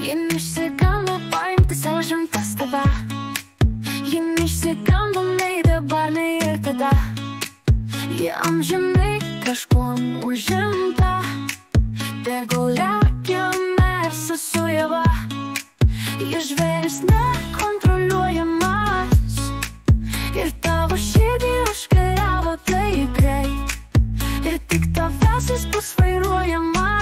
Ji neišsigando paimti savo žintas tave. Ji neišsigando nei dabar, nei ir tada. Ji amžinai kažkuom užimta. Tegul lekia Mersas su Ieva. Ji žvėris nekontroliuojamas. Ir tavo širdį užkariavo taip greit. Ir tik tavęs jis bus vairuojamas.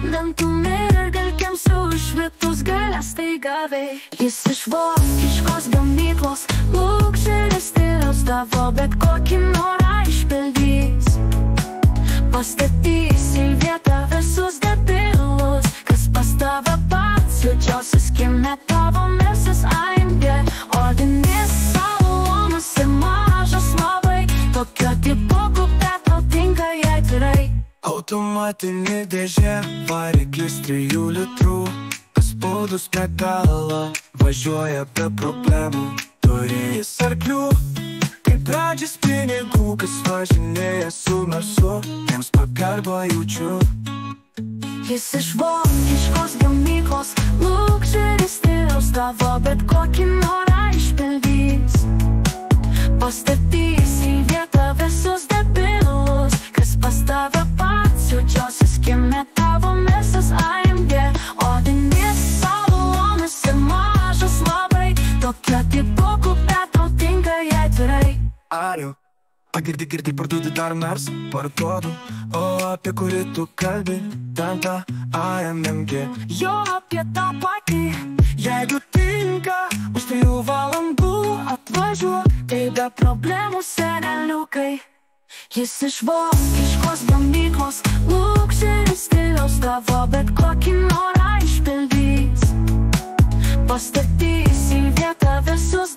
Dantum ir galkiams užvitus galės staiga veikt. Jis iš vokiškos gamyklos luksuris stiliaus tavo bet kokį norą išpildys. Pastatys į vietą visus debilus, kas pas tave pats jaučiausias kieme tavo Mersas AMG. Odinis salonas ir mažas labai, tokio tipo kupė tau tinka jai tvirai. Automatinė dėžė, variklis 3 litrų, paspaudus pedalą važiuoja be problemų. Turi jis arklių, kaip pradžias pinigų, kas važinėja su Mersu, jiems pagarbą jaučiu. Jis iš vokiškos gamyklos luksuris stiliaus tavo bet kokį norą išpildys. Pastatys į vietą visus debilus, kas pas tave pats jaučiausias kieme tavo Mersas AMG. Odinis salonas ir mažas labai, tokio tipo kupė tau tinka jai tvirai. Ariu, girdi, parduodi dar Mersą, parduodu. O apie kurį tu kalbi, ten tą AMG. Jo apie tą patį. Jeigu tinka, už 3 valandų atvažiuok, Tai be problemų seneliukai. Jis iš vokiškos gamyklos luksuris stiliaus tavo bet kokį norą išpildys. Pastatys į vietą visus